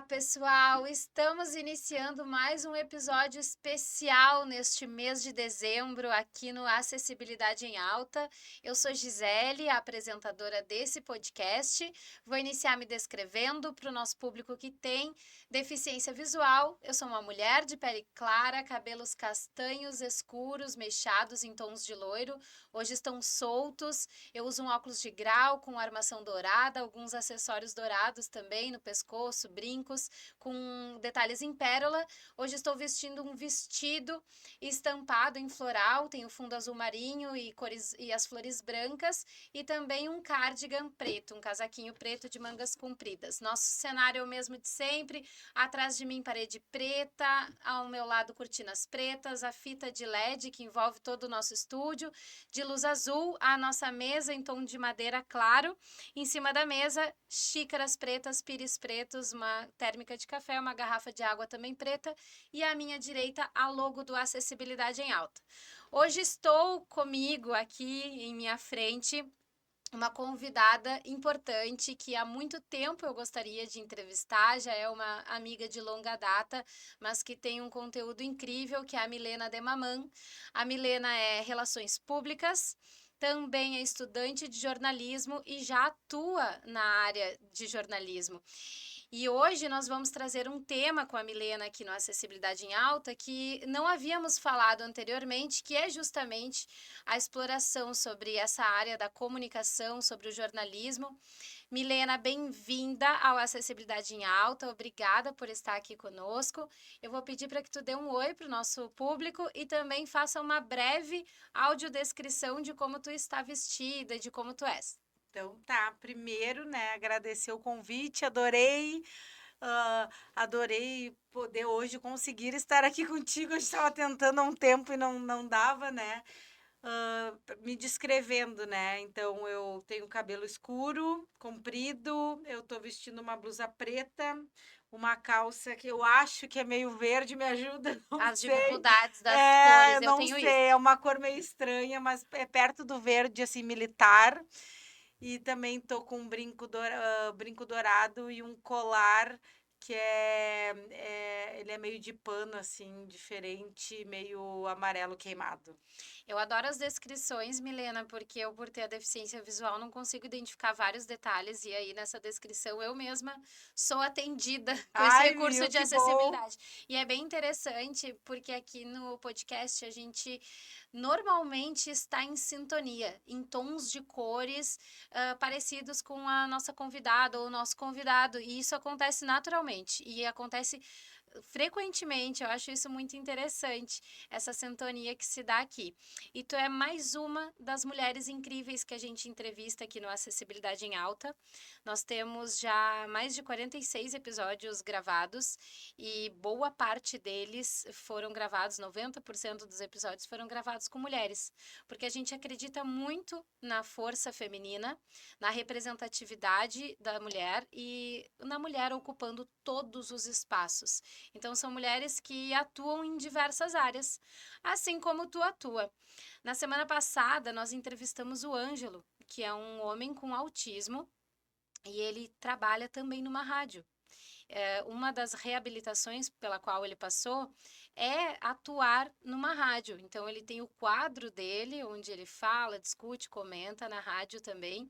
pessoal! Estamos iniciando mais um episódio especial neste mês de dezembro aqui no Acessibilidade em Alta. Eu sou Gisele, a apresentadora desse podcast. Vou iniciar me descrevendo para o nosso público que tem deficiência visual. Eu sou uma mulher de pele clara, cabelos castanhos escuros, mechados em tons de loiro. Hoje estão soltos. Eu uso um óculos de grau com armação dourada, alguns acessórios dourados também no pescoço, brincos com detalhes em pérola. Hoje estou vestindo um vestido estampado em floral, tem o fundo azul marinho e cores e as flores brancas, e também um cardigan preto, um casaquinho preto de mangas compridas. Nosso cenário é o mesmo de sempre. Atrás de mim, parede preta, ao meu lado, cortinas pretas, a fita de LED que envolve todo o nosso estúdio, de luz azul, a nossa mesa em tom de madeira claro. Em cima da mesa, xícaras pretas, pires pretos, uma térmica de café, uma garrafa de água também preta, e à minha direita, a logo do Acessibilidade em Alta. Hoje estou comigo aqui em minha frente uma convidada importante que há muito tempo eu gostaria de entrevistar, já é uma amiga de longa data, mas que tem um conteúdo incrível, que é a Milena Demaman. A Milena é Relações Públicas, também é estudante de jornalismo e já atua na área de jornalismo. E hoje nós vamos trazer um tema com a Milena aqui no Acessibilidade em Alta que não havíamos falado anteriormente, que é justamente a exploração sobre essa área da comunicação, sobre o jornalismo. Milena, bem-vinda ao Acessibilidade em Alta, obrigada por estar aqui conosco. Eu vou pedir para que tu dê um oi para o nosso público e também faça uma breve audiodescrição de como tu está vestida, de como tu és. Então tá, primeiro, né, agradecer o convite, adorei poder hoje conseguir estar aqui contigo. A gente estava tentando há um tempo e não dava, né? Me descrevendo, né? Então eu tenho cabelo escuro, comprido, eu tô vestindo uma blusa preta, uma calça que eu acho que é meio verde, me ajuda, não As sei. dificuldades das É, cores, eu eu não tenho isso. sei, é uma cor meio estranha, mas é perto do verde, assim, militar. E também tô com um brinco dourado e um colar que ele é meio de pano, assim, diferente, meio amarelo queimado. Eu adoro as descrições, Milena, porque eu, por ter a deficiência visual, não consigo identificar vários detalhes, e aí nessa descrição eu mesma sou atendida com esse Ai, recurso viu, de que bom! acessibilidade. E é bem interessante, porque aqui no podcast a gente normalmente está em sintonia, em tons de cores parecidos com a nossa convidada ou o nosso convidado, e isso acontece naturalmente, e acontece frequentemente. Eu acho isso muito interessante, essa sintonia que se dá aqui. E tu é mais uma das mulheres incríveis que a gente entrevista aqui no Acessibilidade em Alta. Nós temos já mais de 46 episódios gravados e boa parte deles foram gravados, 90% dos episódios foram gravados com mulheres, porque a gente acredita muito na força feminina, na representatividade da mulher e na mulher ocupando todos os espaços. Então, são mulheres que atuam em diversas áreas, assim como tu atua. Na semana passada, nós entrevistamos o Ângelo, que é um homem com autismo, e ele trabalha também numa rádio. Uma das reabilitações pela qual ele passou é atuar numa rádio. Então, ele tem o quadro dele, onde ele fala, discute, comenta na rádio também,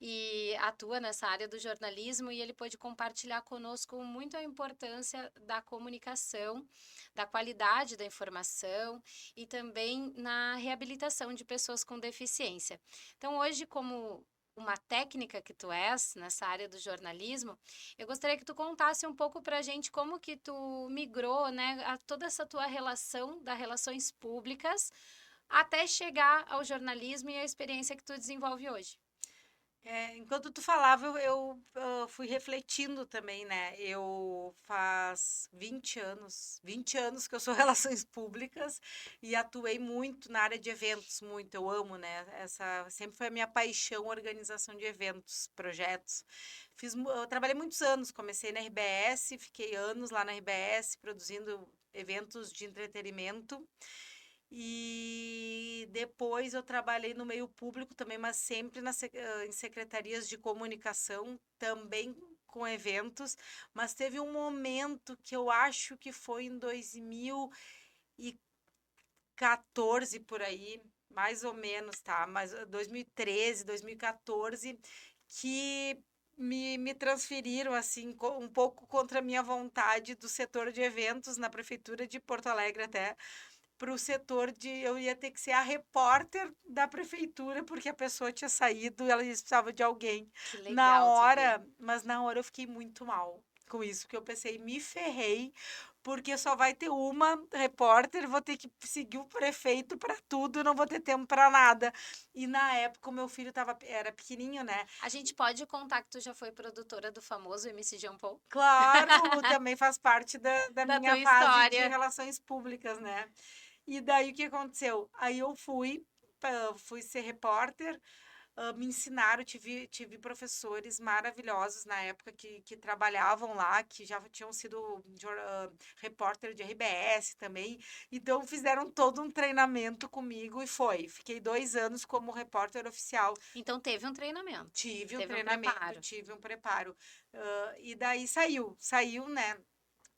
e atua nessa área do jornalismo, e ele pôde compartilhar conosco muito a importância da comunicação, da qualidade da informação e também na reabilitação de pessoas com deficiência. Então, hoje, como uma técnica que tu és nessa área do jornalismo, eu gostaria que tu contasse um pouco pra gente como que tu migrou, né, a toda essa tua relação das relações públicas até chegar ao jornalismo e a experiência que tu desenvolve hoje. Enquanto tu falava, eu fui refletindo também, né? Eu faz 20 anos que eu sou relações públicas e atuei muito na área de eventos, muito, eu amo, né? Essa sempre foi a minha paixão, organização de eventos, projetos. Eu trabalhei muitos anos, comecei na RBS, fiquei anos lá na RBS produzindo eventos de entretenimento. E depois eu trabalhei no meio público também, mas sempre em secretarias de comunicação, também com eventos, mas teve um momento que eu acho que foi em 2014 por aí, mais ou menos, tá? Mas 2013, 2014, que me transferiram, assim, um pouco contra a minha vontade do setor de eventos na prefeitura de Porto Alegre até, para o setor de eu ia ter que ser a repórter da prefeitura, porque a pessoa tinha saído e ela precisava de alguém. Que Na legal tu ver. hora, mas na hora eu fiquei muito mal com isso, porque eu pensei, me ferrei, porque só vai ter uma repórter, vou ter que seguir o prefeito para tudo, não vou ter tempo para nada. E na época o meu filho era pequenininho, né? A gente pode contar que tu já foi produtora do famoso MC Jean Paul? Claro, também faz parte da Da tua minha fase de história. relações públicas, né? E daí o que aconteceu? Aí eu fui ser repórter, me ensinaram, tive professores maravilhosos na época que trabalhavam lá, que já tinham sido repórter de RBS também. Então fizeram todo um treinamento comigo e foi. Fiquei 2 anos como repórter oficial. Então teve um treinamento, Tive um teve um treinamento, preparo. tive um preparo. E daí saiu, né?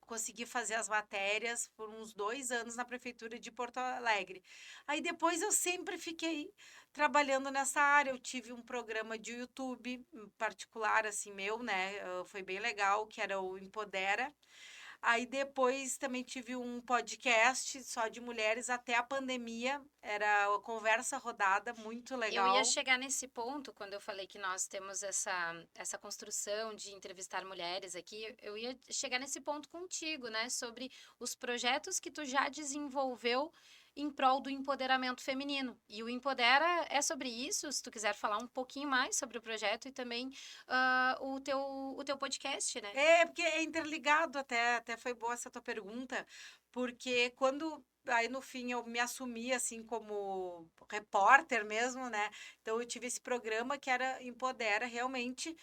Consegui fazer as matérias por uns 2 anos na prefeitura de Porto Alegre. Aí depois eu sempre fiquei trabalhando nessa área. Eu tive um programa de YouTube particular, assim, meu, né? Foi bem legal, que era o Empodera. Aí depois também tive um podcast só de mulheres até a pandemia. Era a Conversa Rodada, muito Eu ia legal. chegar nesse ponto, quando eu falei que nós temos essa construção de entrevistar mulheres aqui, eu ia chegar nesse ponto contigo, né? Sobre os projetos que tu já desenvolveu em prol do empoderamento feminino. E o Empodera é sobre isso, se tu quiser falar um pouquinho mais sobre o projeto e também o teu podcast, né? É, porque é interligado até foi boa essa tua pergunta, porque quando aí no fim eu me assumi assim como repórter mesmo, né? Então eu tive esse programa que era Empodera realmente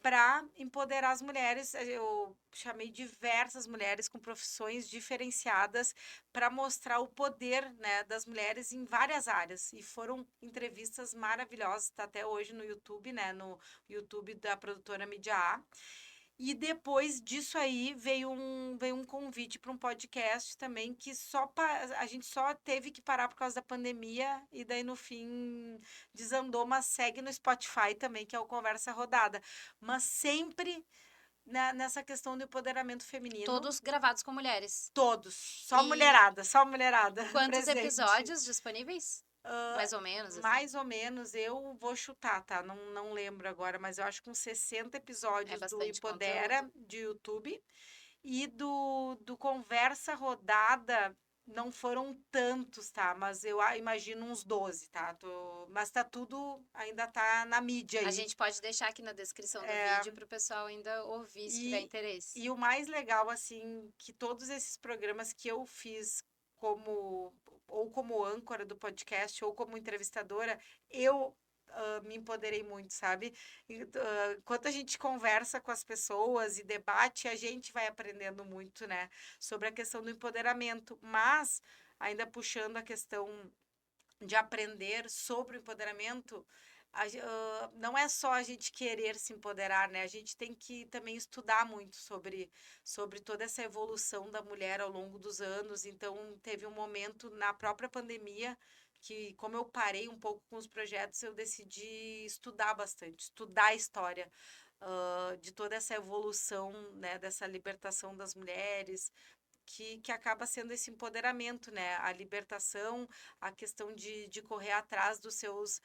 para empoderar as mulheres. Eu chamei diversas mulheres com profissões diferenciadas para mostrar o poder, né, das mulheres em várias áreas. E foram entrevistas maravilhosas, tá até hoje no YouTube, né, no YouTube da produtora Mídia A. E depois disso aí veio um convite para um podcast também que a gente só teve que parar por causa da pandemia e daí no fim desandou, mas segue no Spotify também, que é o Conversa Rodada. Mas sempre nessa questão do empoderamento feminino, Todos gravados com mulheres. todos, E só mulherada quantos presente. episódios disponíveis? Mais ou menos, assim. Mais ou menos, eu vou chutar, tá? Não lembro agora, mas eu acho que uns 60 É episódios do bastante conteúdo. Empodera de YouTube e do Conversa Rodada não foram tantos, tá? Mas eu imagino uns 12, tá? Mas tá tudo, ainda tá na mídia A aí. gente pode deixar aqui na descrição do É, vídeo para o pessoal ainda ouvir se tiver e, interesse. e o mais legal, assim, que todos esses programas que eu fiz como ou como âncora do podcast ou como entrevistadora, eu me empoderei muito, sabe? Enquanto a gente conversa com as pessoas e debate, a gente vai aprendendo muito, né? Sobre a questão do empoderamento. Mas, ainda puxando a questão de aprender sobre o empoderamento, não é só a gente querer se empoderar, né? A gente tem que também estudar muito sobre toda essa evolução da mulher ao longo dos anos. Então, teve um momento na própria pandemia que, como eu parei um pouco com os projetos, eu decidi estudar bastante, estudar a história. De toda essa evolução, né, dessa libertação das mulheres, que acaba sendo esse empoderamento, né? A libertação, a questão de correr atrás dos seus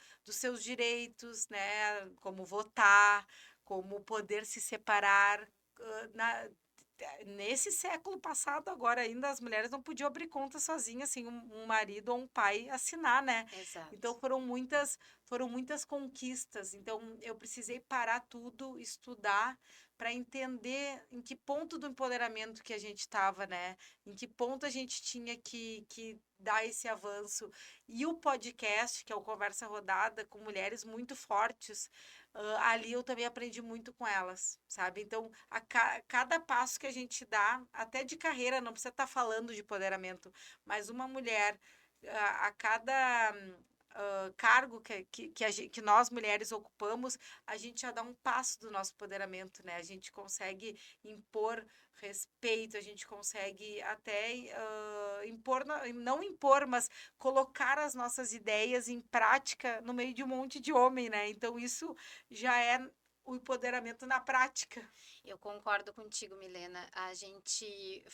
direitos, né? Como votar, como poder se separar. Nesse século passado, agora ainda, as mulheres não podiam abrir conta sozinhas, sem um marido ou um pai assinar, né? Exato. Então foram muitas conquistas. Então eu precisei parar tudo, estudar para entender em que ponto do empoderamento que a gente estava, né? Em que ponto a gente tinha que dar esse avanço. E o podcast, que é o Conversa Rodada, com mulheres muito fortes, ali eu também aprendi muito com elas, sabe? Então, cada passo que a gente dá, até de carreira, não precisa estar falando de empoderamento, mas uma mulher, a cada cargo que nós mulheres ocupamos, a gente já dá um passo do nosso empoderamento, né? A gente consegue impor respeito, a gente consegue até impor, não impor, mas colocar as nossas ideias em prática no meio de um monte de homem, né? Então, isso já é o empoderamento na prática. Eu concordo contigo, Milena. A gente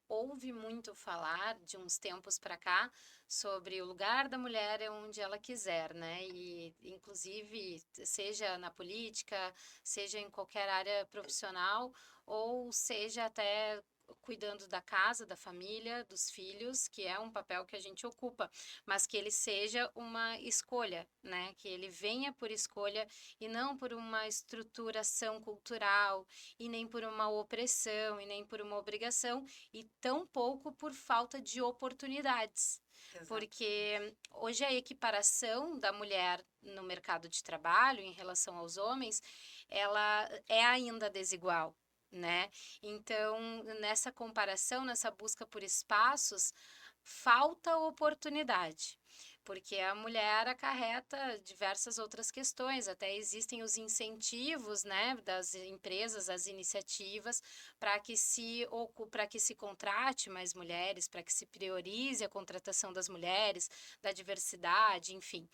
ouve muito falar de uns tempos para cá sobre o lugar da mulher é onde ela quiser, né? E inclusive seja na política, seja em qualquer área profissional, ou seja até cuidando da casa, da família, dos filhos, que é um papel que a gente ocupa, mas que ele seja uma escolha, né? Que ele venha por escolha e não por uma estruturação cultural, e nem por uma opressão, e nem por uma obrigação, e tampouco por falta de oportunidades. Exatamente. Porque hoje a equiparação da mulher no mercado de trabalho em relação aos homens, ela é ainda desigual, né? Então, nessa comparação, nessa busca por espaços, falta oportunidade, porque a mulher acarreta diversas outras questões, até existem os incentivos, né, das empresas, as iniciativas para que se contrate mais mulheres, para que se priorize a contratação das mulheres, da diversidade, enfim.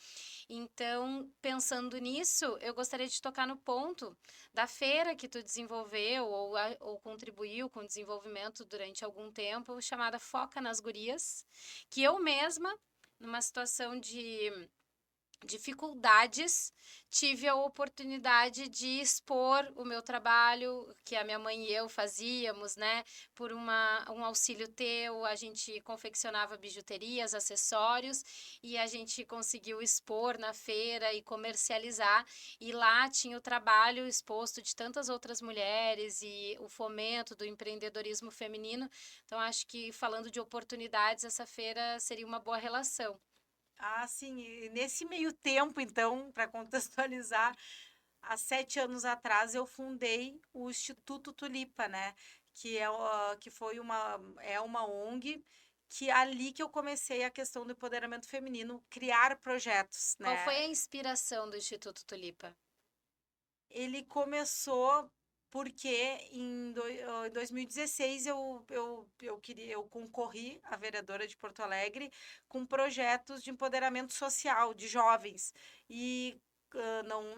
Então, pensando nisso, eu gostaria de tocar no ponto da feira que tu desenvolveu ou contribuiu com o desenvolvimento durante algum tempo, chamada Foca nas Gurias, que eu mesma, numa situação de dificuldades, tive a oportunidade de expor o meu trabalho, que a minha mãe e eu fazíamos, né? Por um auxílio teu, a gente confeccionava bijuterias, acessórios, e a gente conseguiu expor na feira e comercializar. E lá tinha o trabalho exposto de tantas outras mulheres e o fomento do empreendedorismo feminino. Então, acho que falando de oportunidades, essa feira seria uma boa relação. Ah, sim. E nesse meio tempo, então, para contextualizar, há 7 anos atrás eu fundei o Instituto Tulipa, né? Que foi uma ONG que é ali que eu comecei a questão do empoderamento feminino, criar projetos, Qual foi né? a inspiração do Instituto Tulipa? Ele começou porque em 2016 eu concorri a vereadora de Porto Alegre com projetos de empoderamento social de jovens. E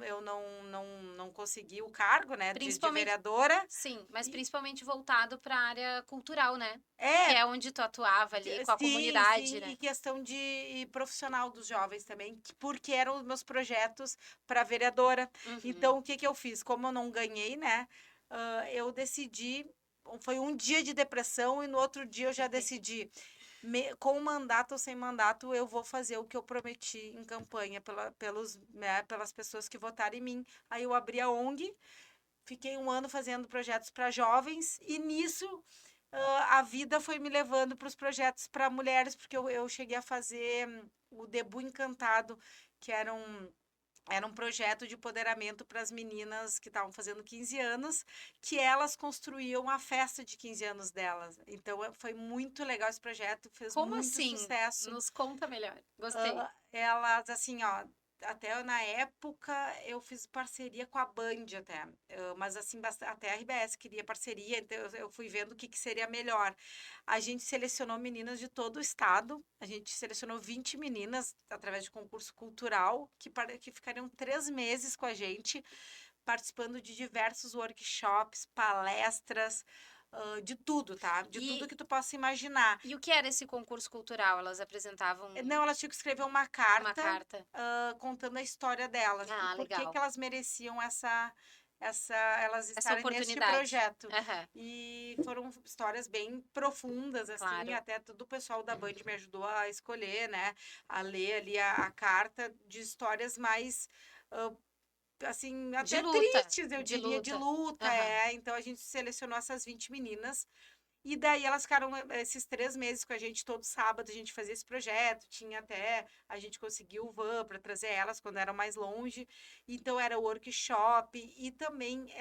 eu não consegui o cargo, né, de Principalmente, vereadora. sim, mas E, principalmente voltado para a área cultural, né? Que é, é onde tu atuava ali com a sim, comunidade, sim, né? e questão de profissional dos jovens também, porque eram os meus projetos para vereadora. Uhum. Então, o que que eu fiz? Como eu não ganhei, né? Eu decidi. Foi um dia de depressão e no outro dia eu já decidi, com mandato ou sem mandato, eu vou fazer o que eu prometi em campanha pelas pessoas que votaram em mim. Aí eu abri a ONG, fiquei um ano fazendo projetos para jovens e nisso a vida foi me levando para os projetos para mulheres, porque eu cheguei a fazer o Debu Encantado, que era um projeto de empoderamento para as meninas que estavam fazendo 15 anos, que elas construíam a festa de 15 anos delas. Então, foi muito legal esse projeto, fez Como muito assim? sucesso. Nos conta melhor. Gostei. Elas, assim, ó, até na época eu fiz parceria com a Band até, mas assim, até a RBS queria parceria, então eu fui vendo o que, que seria melhor. A gente selecionou meninas de todo o estado, a gente selecionou 20 meninas através de concurso cultural, que ficariam 3 meses com a gente, participando de diversos workshops, palestras, de tudo, tá? De tudo E, que tu possa imaginar. e o que era esse concurso cultural? Elas apresentavam Não, elas tinham que escrever uma uma carta, carta. contando a história delas e Ah, por que que legal. elas mereciam elas Essa estarem neste oportunidade. projeto. Aham, E foram histórias bem profundas, assim, claro. até todo o pessoal da Band me ajudou a escolher, né, a ler ali a carta de histórias mais, ah, assim, De até luta. tristes, eu De diria, de luta. luta, Aham. então a gente selecionou essas 20 meninas e daí elas ficaram esses 3 meses com a gente, todo sábado a gente fazia esse projeto, tinha até, a gente conseguiu o van para trazer elas quando eram mais longe, então era workshop e também,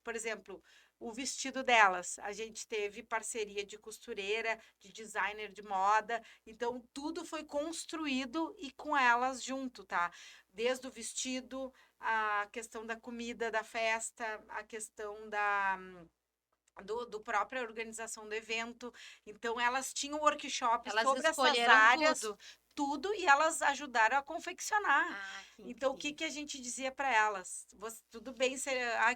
por exemplo, o vestido delas. A gente teve parceria de costureira, de designer de moda, então tudo foi construído e com elas junto, tá? Desde o vestido, a questão da comida da festa, a questão do própria organização do evento. Então, elas tinham workshops Elas sobre essas escolheram áreas, tudo. tudo, e elas ajudaram a confeccionar. Ah, que Então, o que, incrível. que a gente dizia para elas? Tudo bem,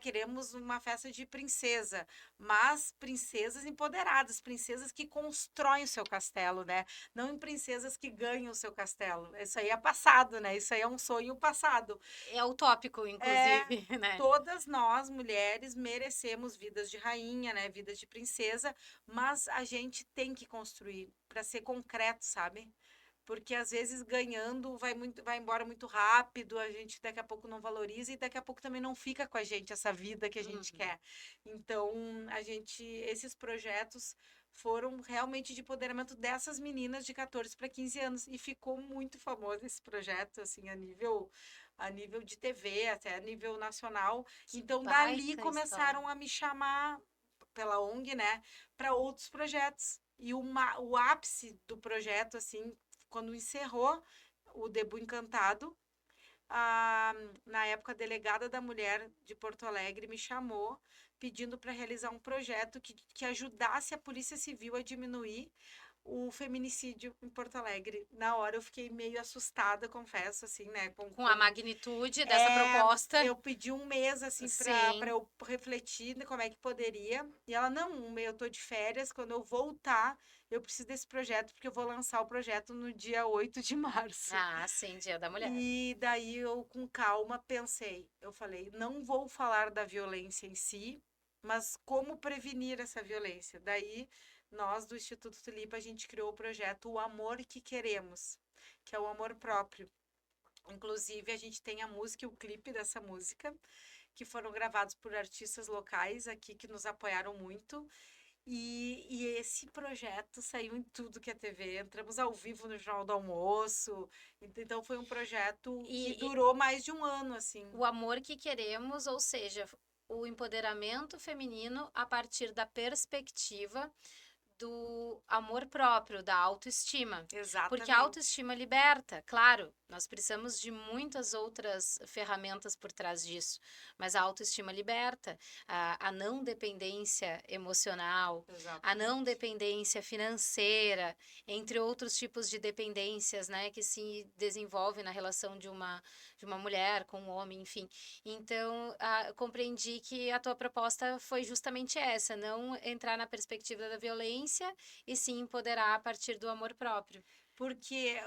queremos uma festa de princesa, mas princesas empoderadas, princesas que constroem o seu castelo, né? Não em princesas que ganham o seu castelo. Isso aí é passado, né? Isso aí é um sonho passado. É utópico, É, inclusive, né? todas nós, mulheres, merecemos vidas de rainha, né? Vidas de princesa, mas a gente tem que construir para ser concreto, sabe? Porque às vezes ganhando vai embora muito rápido, a gente daqui a pouco não valoriza e daqui a pouco também não fica com a gente essa vida que a gente Uhum. quer. Então, esses projetos foram realmente de empoderamento dessas meninas de 14 para 15 anos e ficou muito famoso esse projeto assim a nível de TV, até a nível nacional. Que Então, dali baita história. começaram a me chamar pela ONG, né, para outros projetos. E o ápice do projeto, assim, quando encerrou o Debut Encantado, a, na época a delegada da mulher de Porto Alegre me chamou pedindo para realizar um projeto que ajudasse a Polícia Civil a diminuir o feminicídio em Porto Alegre. Na hora eu fiquei meio assustada, confesso, assim, né? Com a magnitude dessa É, proposta. eu pedi um mês, assim, para Sim. eu refletir como é que poderia. E ela, não, eu tô de férias, quando eu voltar, eu preciso desse projeto, porque eu vou lançar o projeto no dia 8 de março. Ah, sim, Dia da Mulher. E daí eu, com calma, pensei. Eu falei, não vou falar da violência em si, mas como prevenir essa violência. Daí, nós do Instituto Tulipa, a gente criou o projeto O Amor que Queremos, que é o amor próprio. Inclusive, a gente tem a música e o clipe dessa música, que foram gravados por artistas locais aqui que nos apoiaram muito. E esse projeto saiu em tudo que é TV. Entramos ao vivo no Jornal do Almoço. Então, foi um projeto que E durou mais de um ano, assim. o amor que queremos, ou seja, o empoderamento feminino a partir da perspectiva do amor próprio, da autoestima. Porque a Exatamente. autoestima liberta, claro, nós precisamos de muitas outras ferramentas por trás disso, mas a autoestima liberta, a não dependência emocional, a não Exatamente. dependência financeira, entre outros tipos de dependências, né, que se desenvolve na relação de uma mulher com um homem, enfim. Então, compreendi que a tua proposta foi justamente essa, não entrar na perspectiva da violência e sim empoderar a partir do amor próprio. Porque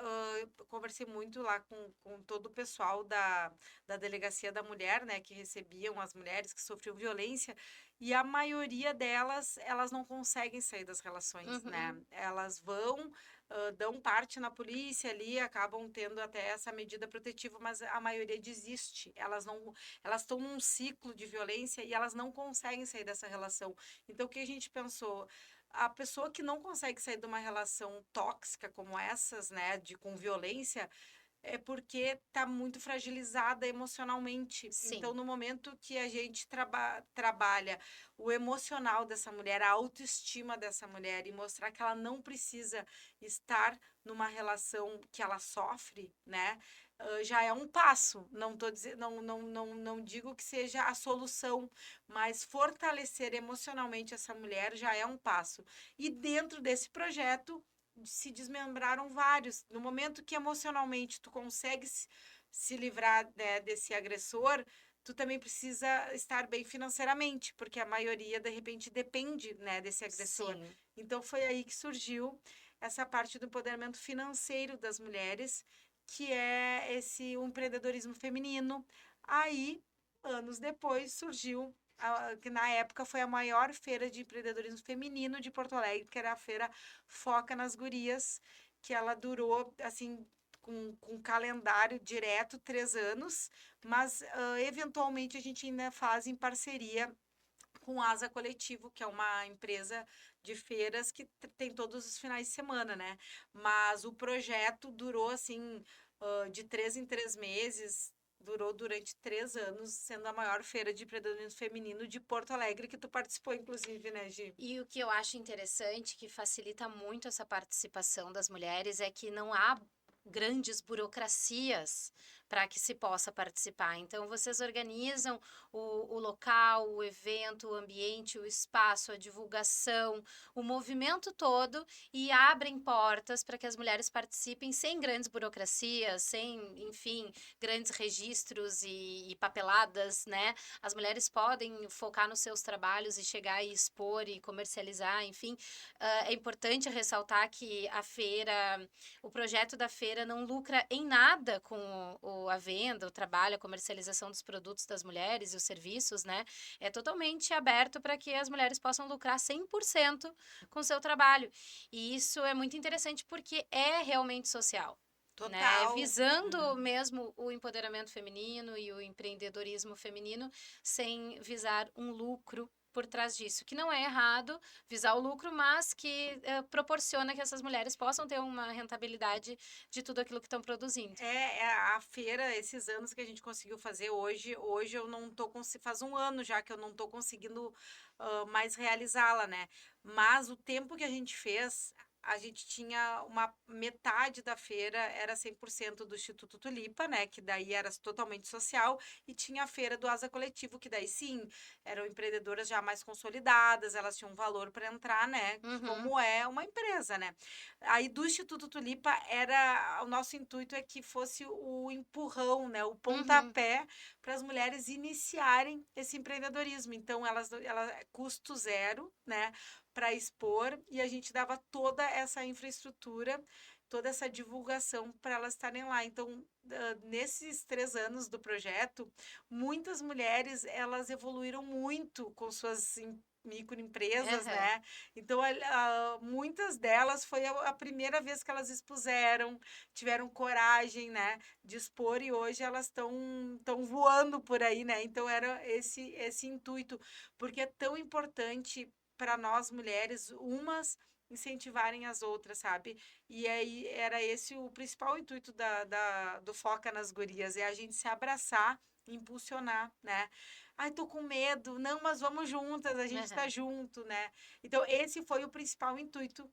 eu conversei muito lá com todo o pessoal da Delegacia da Mulher, né, que recebiam as mulheres que sofriam violência, e a maioria delas, elas não conseguem sair das relações, né? Uhum. Elas vão, dão parte na polícia ali, acabam tendo até essa medida protetiva, mas a maioria desiste. Elas estão num ciclo de violência e elas não conseguem sair dessa relação. Então, o que a gente pensou? A pessoa que não consegue sair de uma relação tóxica como essas, né, com violência, é porque está muito fragilizada emocionalmente. Então, Sim, no momento que a gente trabalha o emocional dessa mulher, a autoestima dessa mulher e mostrar que ela não precisa estar numa relação que ela sofre, né? Já é um passo. Não tô dizendo, não digo que seja a solução, mas fortalecer emocionalmente essa mulher já é um passo. E dentro desse projeto se desmembraram vários. No momento que emocionalmente tu consegue se livrar, né, desse agressor, tu também precisa estar bem financeiramente, porque a maioria, de repente, depende, né, desse agressor. sim. Então, foi aí que surgiu essa parte do empoderamento financeiro das mulheres, que é o empreendedorismo feminino. Aí, anos depois, surgiu que na época foi a maior feira de empreendedorismo feminino de Porto Alegre, que era a feira Foca nas Gurias, que ela durou, assim, com calendário direto, 3 anos, mas eventualmente a gente ainda faz em parceria com o Asa Coletivo, que é uma empresa de feiras que tem todos os finais de semana, né? Mas o projeto durou, assim, de 3 em 3 meses, durou durante 3 anos, sendo a maior feira de empreendedorismo feminino de Porto Alegre, que tu participou, inclusive, né, Gi? E o que eu acho interessante, que facilita muito essa participação das mulheres, é que não há grandes burocracias para que se possa participar. Então, vocês organizam o local, o evento, o ambiente, o espaço, a divulgação, o movimento todo e abrem portas para que as mulheres participem sem grandes burocracias, sem, enfim, grandes registros e papeladas, né? As mulheres podem focar nos seus trabalhos e chegar e expor e comercializar, enfim. É importante ressaltar que o projeto da feira não lucra em nada com a venda, o trabalho, a comercialização dos produtos das mulheres e os serviços, né? É totalmente aberto para que as mulheres possam lucrar 100% com o seu trabalho. E isso é muito interessante porque é realmente social. Né, Total. visando Uhum. mesmo o empoderamento feminino e o empreendedorismo feminino, sem visar um lucro por trás disso, que não é errado visar o lucro, mas que proporciona que essas mulheres possam ter uma rentabilidade de tudo aquilo que estão produzindo. A feira, esses anos que a gente conseguiu fazer hoje eu não tô faz um ano já que eu não tô conseguindo mais realizá-la, né? Mas o tempo que a gente fez, a gente tinha uma metade da feira era 100% do Instituto Tulipa, né? Que daí era totalmente social, e tinha a feira do Asa Coletivo, que daí sim, eram empreendedoras já mais consolidadas, elas tinham um valor para entrar, né? Uhum, Como é uma empresa, né? Aí do Instituto Tulipa era o nosso intuito é que fosse o empurrão, né, o uhum. pontapé para as mulheres iniciarem esse empreendedorismo. Então ela custo zero, né, para expor, e a gente dava toda essa infraestrutura, toda essa divulgação para elas estarem lá. Então, nesses 3 anos do projeto, muitas mulheres elas evoluíram muito com suas microempresas, Aham. né? Então, muitas delas foi a primeira vez que elas expuseram, tiveram coragem, né, de expor, e hoje elas estão voando por aí, né? Então, era esse intuito, porque é tão importante para nós mulheres, umas incentivarem as outras, sabe? E aí era esse o principal intuito do Foca nas Gurias, é a gente se abraçar, impulsionar, né? Ai, tô com medo. Não, mas vamos juntas, a gente tá Aham. junto, né? Então, esse foi o principal intuito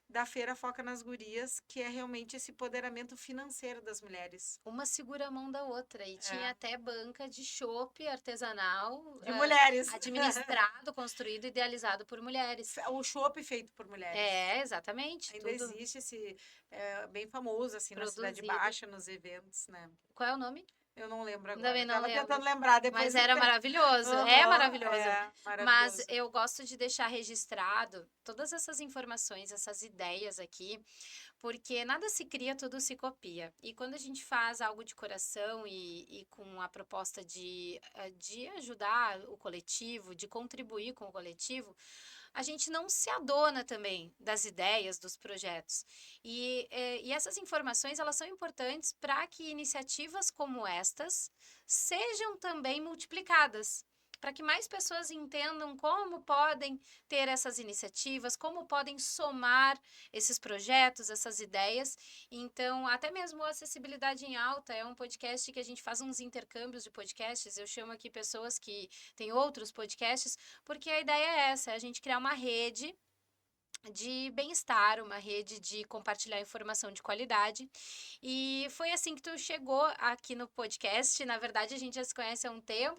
da Feira Foca nas Gurias, que é realmente esse empoderamento financeiro das mulheres. Uma segura a mão da outra. E tinha É. até banca de chopp artesanal, De mulheres. administrado, construído, idealizado por mulheres. O chopp feito por mulheres. É, exatamente. Ainda Tudo existe esse, bem famoso, assim, na Cidade produzido. Baixa, nos eventos, né? Qual é o nome? Eu não lembro agora. Também Eu não tava lembro. tentando lembrar, Mas depois era maravilhoso, é Aham, maravilhoso. é Mas maravilhoso. eu gosto de deixar registrado todas essas informações, essas ideias aqui, porque nada se cria, tudo se copia. E quando a gente faz algo de coração e com a proposta de ajudar o coletivo, de contribuir com o coletivo, a gente não se adona também das ideias, dos projetos. E essas informações, elas são importantes para que iniciativas como estas sejam também multiplicadas, para que mais pessoas entendam como podem ter essas iniciativas, como podem somar esses projetos, essas ideias. Então, até mesmo a Acessibilidade em Alta é um podcast que a gente faz uns intercâmbios de podcasts. Eu chamo aqui pessoas que têm outros podcasts, porque a ideia é essa, é a gente criar uma rede de bem-estar, uma rede de compartilhar informação de qualidade. E foi assim que tu chegou aqui no podcast. Na verdade, a gente já se conhece há um tempo.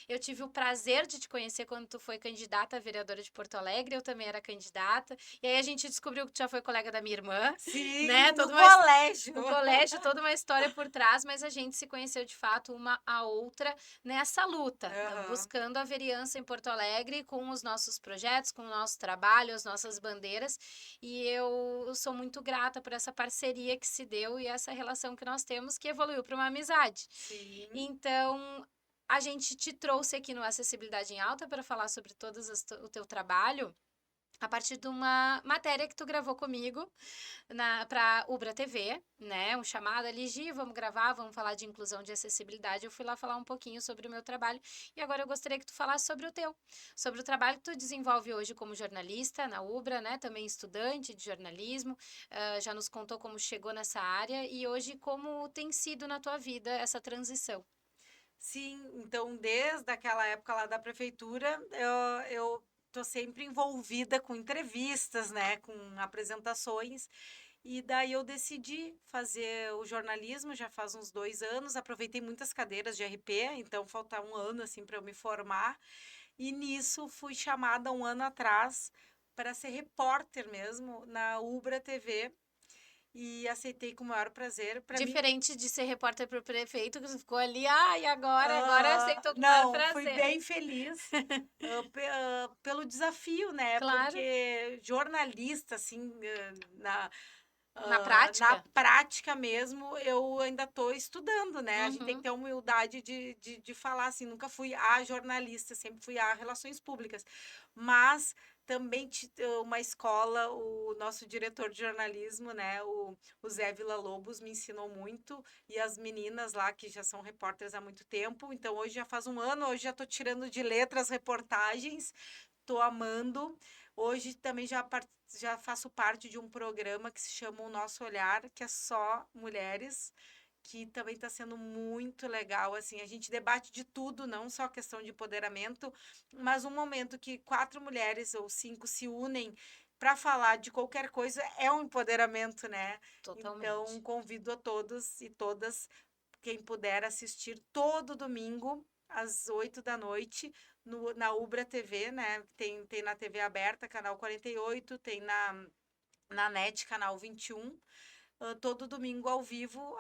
Eu tive o prazer de te conhecer quando tu foi candidata a vereadora de Porto Alegre. Eu também era candidata. E aí a gente descobriu que tu já foi colega da minha irmã, Sim, né? no Toda uma colégio. no colégio, toda uma história por trás, mas a gente se conheceu de fato uma a outra nessa luta, Aham. buscando a vereança em Porto Alegre com os nossos projetos, com o nosso trabalho, as nossas bandeiras. E eu sou muito grata por essa parceria que se deu e essa relação que nós temos que evoluiu para uma amizade. Sim. Então, a gente te trouxe aqui no Acessibilidade em Alta para falar sobre o teu trabalho a partir de uma matéria que tu gravou comigo para Ubra TV, né? Um chamado ali, Gi, vamos gravar, vamos falar de inclusão, de acessibilidade. Eu fui lá falar um pouquinho sobre o meu trabalho e agora eu gostaria que tu falasse sobre o teu, sobre o trabalho que tu desenvolve hoje como jornalista na Ubra, né? Também estudante de jornalismo, já nos contou como chegou nessa área e hoje como tem sido na tua vida essa transição. Sim, então desde aquela época lá da prefeitura, eu tô sempre envolvida com entrevistas, né, com apresentações, e daí eu decidi fazer o jornalismo já faz uns 2 anos, aproveitei muitas cadeiras de RP, então falta um ano, assim, para eu me formar, e nisso fui chamada um ano atrás para ser repórter mesmo na Ubra TV, e aceitei com o maior prazer. Para mim, Diferente de ser repórter para o prefeito, que tu ficou ali, e agora? Agora aceitou com o maior não, fui prazer. bem feliz, pelo desafio, né, Claro, porque jornalista, assim, na na prática. prática mesmo, eu ainda estou estudando, né, a gente tem que Uhum. ter humildade de falar, assim, nunca fui a jornalista, sempre fui a relações públicas, mas também uma escola, o nosso diretor de jornalismo, né, o Zé Villa-Lobos me ensinou muito, e as meninas lá que já são repórteres há muito tempo, então hoje já faz um ano, hoje já estou tirando de letra as reportagens, estou amando. Hoje também já faço parte de um programa que se chama O Nosso Olhar, que é só mulheres, que também está sendo muito legal. Assim, a gente debate de tudo, não só questão de empoderamento, mas um momento que 4 mulheres ou 5 se unem para falar de qualquer coisa é um empoderamento, né? Então, Totalmente. convido a todos e todas, quem puder assistir todo domingo às 8 da noite na Ubra TV, né? Tem na TV aberta, canal 48, tem na NET, canal 21. Todo domingo ao vivo,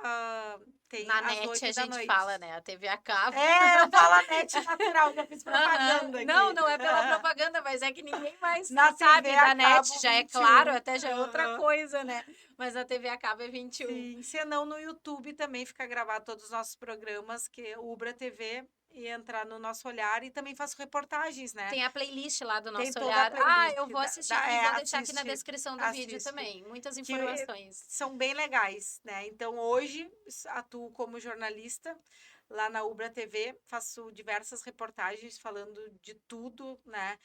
tem Na às net a oito da gente noite. fala, né? A TV a cabo. É, eu falo a NET natural, já fiz Aham. propaganda Não, aqui. não é pela propaganda, mas é que ninguém mais Na TV sabe a da net, cabo já é claro, 21. até já é outra Aham. coisa, né? Mas a TV a cabo é 21. Sim, senão no YouTube também fica gravado todos os nossos programas, que é o Ubra TV, e entrar no Nosso Olhar, e também faço reportagens, né? Tem a playlist lá do Tem Nosso toda a Olhar. Ah, playlist eu vou assistir e vou deixar aqui na assiste, descrição do vídeo assiste, também. Muitas que informações. são bem legais, né? Então hoje atuo como jornalista lá na Ubra TV, faço diversas reportagens falando de tudo, né?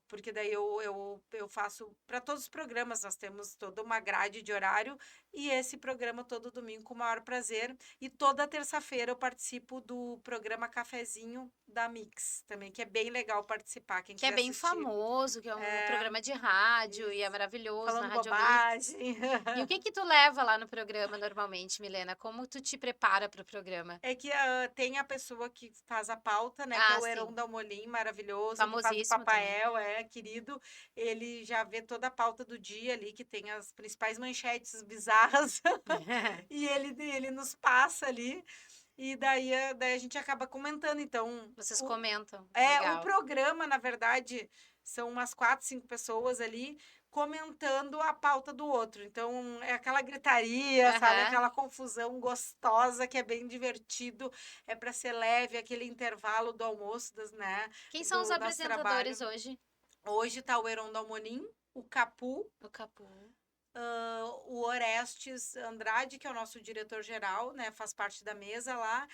Porque daí eu faço para todos os programas, nós temos toda uma grade de horário, e esse programa todo domingo com o maior prazer. E toda terça-feira eu participo do programa Cafezinho da Mix, também, que é bem legal participar, quem Que é quiser bem assistir. famoso, que é um É, programa de rádio e é isso. maravilhoso na Falando Rádio Mix. bobagem. E o que que tu leva lá no programa normalmente, Milena? Como tu te prepara para o programa? É que tem a pessoa que faz a pauta, né? Que é Ah, o Heron sim. Dalmolin, maravilhoso, que faz o Famosíssimo também. Papael, é querido. Ele já vê toda a pauta do dia ali, que tem as principais manchetes bizarras. E ele nos passa ali. E daí a gente acaba comentando. Então, Vocês comentam. o Legal. programa, na verdade, são umas 4, 5 pessoas ali comentando a pauta do outro. Então, é aquela gritaria, sabe? Aham. Aquela confusão gostosa que é bem divertido. É para ser leve, aquele intervalo do almoço, né? Quem são os Do nosso apresentadores trabalho. hoje? Hoje tá o Heron Dalmonim, o Capu, O Capu. o Orestes Andrade, que é o nosso diretor-geral, né, faz parte da mesa lá,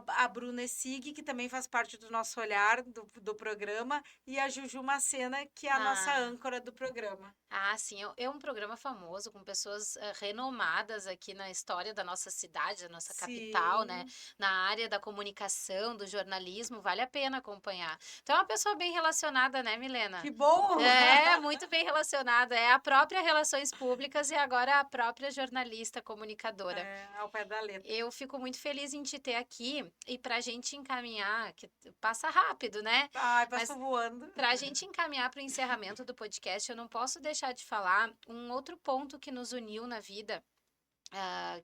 a Bruna Essig, que também faz parte do nosso olhar do programa, e a Juju Macena, que é a nossa Ah. âncora do programa. Ah, sim, é um programa famoso com pessoas renomadas aqui na história da nossa cidade, da nossa capital, né? Sim, Na área da comunicação, do jornalismo, vale a pena acompanhar. Então, é uma pessoa bem relacionada, né, Milena? que bom! É, muito bem relacionada. É a própria Relações Públicas e agora a própria jornalista comunicadora. É, ao pé da letra. Eu fico muito feliz em te ter aqui e para a gente encaminhar, que passa rápido, né? Ai, Mas passou voando. para a gente encaminhar para o encerramento do podcast, eu não posso deixar de falar um outro ponto que nos uniu na vida,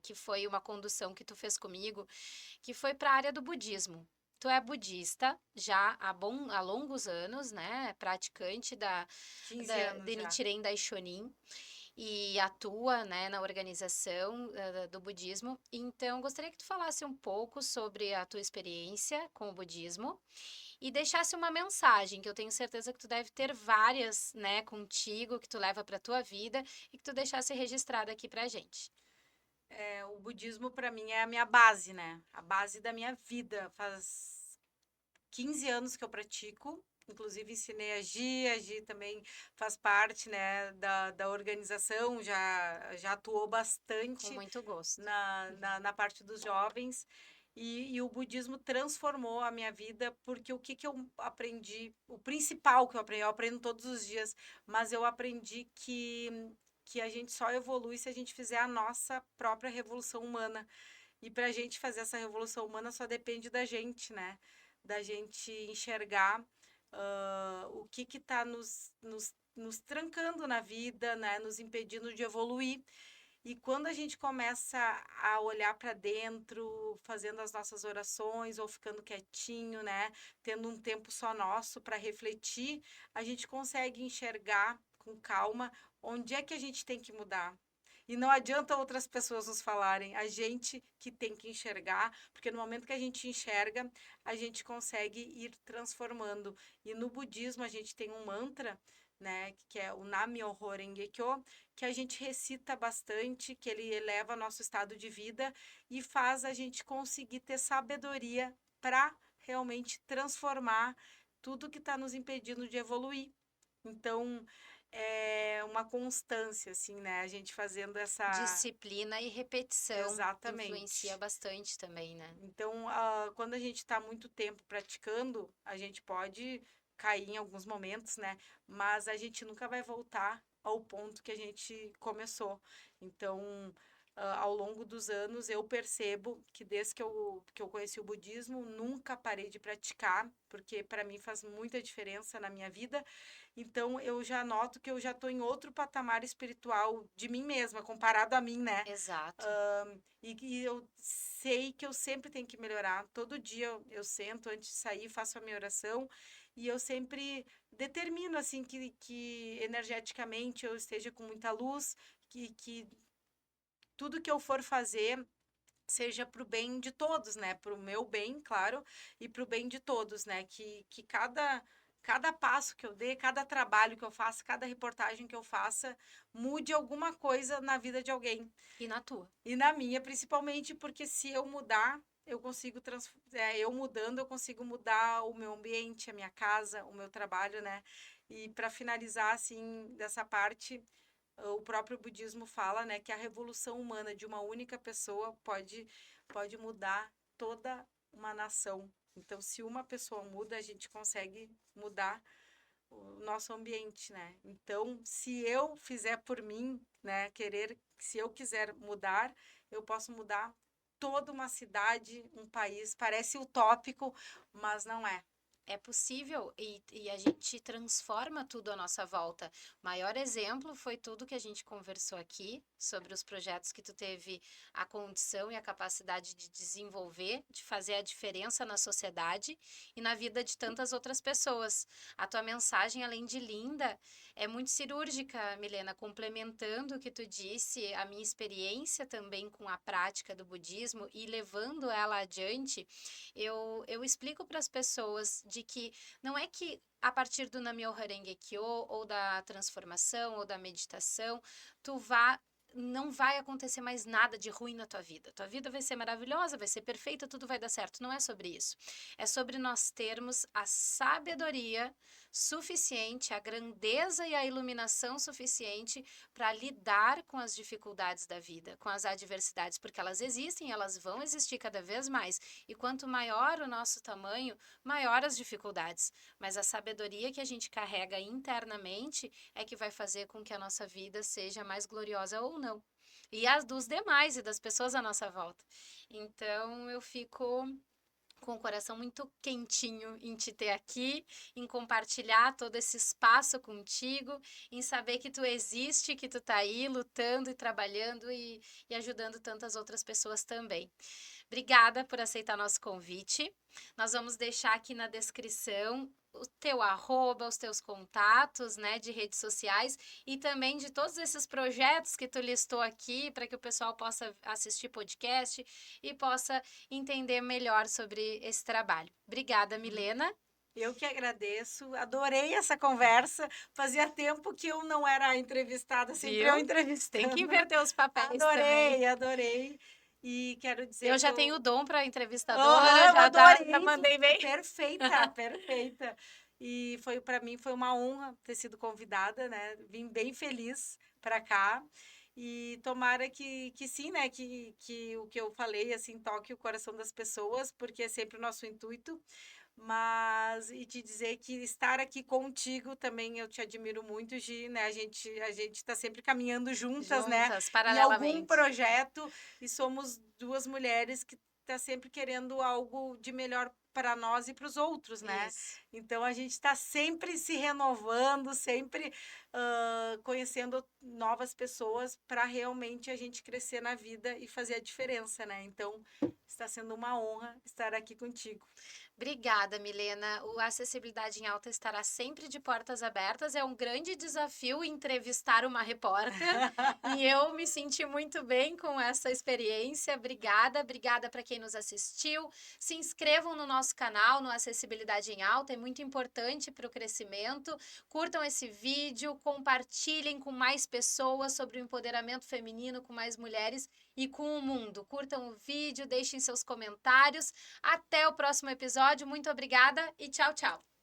que foi uma condução que tu fez comigo, que foi para a área do budismo. Tu é budista já há longos anos, né? Praticante 15 anos de já. Nichiren Daishonin e atua, né, na organização do budismo. Então, gostaria que tu falasse um pouco sobre a tua experiência com o budismo e deixasse uma mensagem, que eu tenho certeza que tu deve ter várias, né, contigo, que tu leva para tua vida e que tu deixasse registrada aqui pra gente. O budismo para mim é a minha base, né? A base da minha vida. Faz 15 anos que eu pratico, inclusive ensinei a Gi também faz parte, né, da organização, já atuou Com bastante muito gosto. na parte dos jovens. E o budismo transformou a minha vida, porque o que, que eu aprendi, o principal que eu aprendo todos os dias, mas eu aprendi que a gente só evolui se a gente fizer a nossa própria revolução humana. E para a gente fazer essa revolução humana só depende da gente, né? Da gente enxergar o que está nos trancando na vida, né? Nos impedindo de evoluir. E quando a gente começa a olhar para dentro, fazendo as nossas orações ou ficando quietinho, né, tendo um tempo só nosso para refletir, a gente consegue enxergar com calma onde é que a gente tem que mudar. E não adianta outras pessoas nos falarem, a gente que tem que enxergar, porque no momento que a gente enxerga, a gente consegue ir transformando. E no budismo a gente tem um mantra, né, que é o Nam-myoho Renge Kyo, que a gente recita bastante, que ele eleva nosso estado de vida e faz a gente conseguir ter sabedoria para realmente transformar tudo que está nos impedindo de evoluir. Então, é uma constância, assim, né? A gente fazendo essa. Disciplina e repetição influencia Exatamente. bastante também, né? Então, quando a gente está muito tempo praticando, a gente pode cair em alguns momentos, né? Mas a gente nunca vai voltar ao ponto que a gente começou. Então, ao longo dos anos, eu percebo que desde que eu conheci o budismo, nunca parei de praticar, porque para mim faz muita diferença na minha vida. Então, eu já noto que eu já estou em outro patamar espiritual de mim mesma, comparado a mim, né? Exato. E eu sei que eu sempre tenho que melhorar. Todo dia eu sento antes de sair, faço a minha oração e eu sempre determino assim que energeticamente eu esteja com muita luz, que tudo que eu for fazer seja para o bem de todos, né? Para o meu bem, claro, e para o bem de todos, né? Que cada passo que eu dê, cada trabalho que eu faça, cada reportagem que eu faça, mude alguma coisa na vida de alguém. E na tua. E na minha, principalmente, porque se eu mudar, eu consigo, eu mudando, eu consigo mudar o meu ambiente, a minha casa, o meu trabalho, né? E para finalizar, assim, dessa parte, o próprio budismo fala, né, que a revolução humana de uma única pessoa pode mudar toda uma nação. Então, se uma pessoa muda, a gente consegue mudar o nosso ambiente, né? Então, se eu fizer por mim, né, se eu quiser mudar, eu posso mudar toda uma cidade, um país. Parece utópico, mas não é. É possível e a gente transforma tudo à nossa volta. Maior exemplo foi tudo que a gente conversou aqui sobre os projetos que tu teve a condição e a capacidade de desenvolver, de fazer a diferença na sociedade e na vida de tantas outras pessoas. A tua mensagem, além de linda, é muito cirúrgica, Milena, complementando o que tu disse, a minha experiência também com a prática do budismo e levando ela adiante. Eu explico para as pessoas de que não é que a partir do Namyo Renge Kyo ou da transformação ou da meditação, tu vá não vai acontecer mais nada de ruim na tua vida. Tua vida vai ser maravilhosa, vai ser perfeita, tudo vai dar certo. Não é sobre isso. É sobre nós termos a sabedoria suficiente, a grandeza e a iluminação suficiente para lidar com as dificuldades da vida, com as adversidades, porque elas existem, elas vão existir cada vez mais. E quanto maior o nosso tamanho, maior as dificuldades. Mas a sabedoria que a gente carrega internamente é que vai fazer com que a nossa vida seja mais gloriosa ou não. E as dos demais e das pessoas à nossa volta. Então eu fico com o coração muito quentinho em te ter aqui, em compartilhar todo esse espaço contigo, em saber que tu existe, que tu tá aí lutando e trabalhando e ajudando tantas outras pessoas também. Obrigada por aceitar nosso convite. Nós vamos deixar aqui na descrição o teu arroba, os teus contatos, né, de redes sociais e também de todos esses projetos que tu listou aqui para que o pessoal possa assistir podcast e possa entender melhor sobre esse trabalho. Obrigada, Milena. Eu que agradeço, adorei essa conversa. Fazia tempo que eu não era entrevistada, sempre eu Viu? Tem que entrevistando. inverter os papéis também. Adorei, adorei. E quero dizer Eu que já tenho o eu. dom para entrevistadora, Aham, eu já adorei. mandei bem. Perfeita, perfeita. E foi para mim foi uma honra ter sido convidada, né? Vim bem feliz para cá. E tomara que sim, né? Que o que eu falei assim toque o coração das pessoas, porque é sempre o nosso intuito. Mas e te dizer que estar aqui contigo também eu te admiro muito, Gi, né? A gente está sempre caminhando juntas, né? Juntas, Em algum paralelamente. projeto e somos duas mulheres que tá sempre querendo algo de melhor para nós e para os outros, né? Isso. Então a gente está sempre se renovando, sempre conhecendo novas pessoas para realmente a gente crescer na vida e fazer a diferença, né? Então está sendo uma honra estar aqui contigo. Obrigada, Milena. O Acessibilidade em Alta estará sempre de portas abertas. É um grande desafio entrevistar uma repórter e eu me senti muito bem com essa experiência. Obrigada, obrigada para quem nos assistiu. Se inscrevam no nosso canal, no Acessibilidade em Alta, é muito importante para o crescimento. Curtam esse vídeo, compartilhem com mais pessoas sobre o empoderamento feminino, com mais mulheres e com o mundo. Curtam o vídeo, deixem seus comentários. Até o próximo episódio. Muito obrigada e tchau, tchau.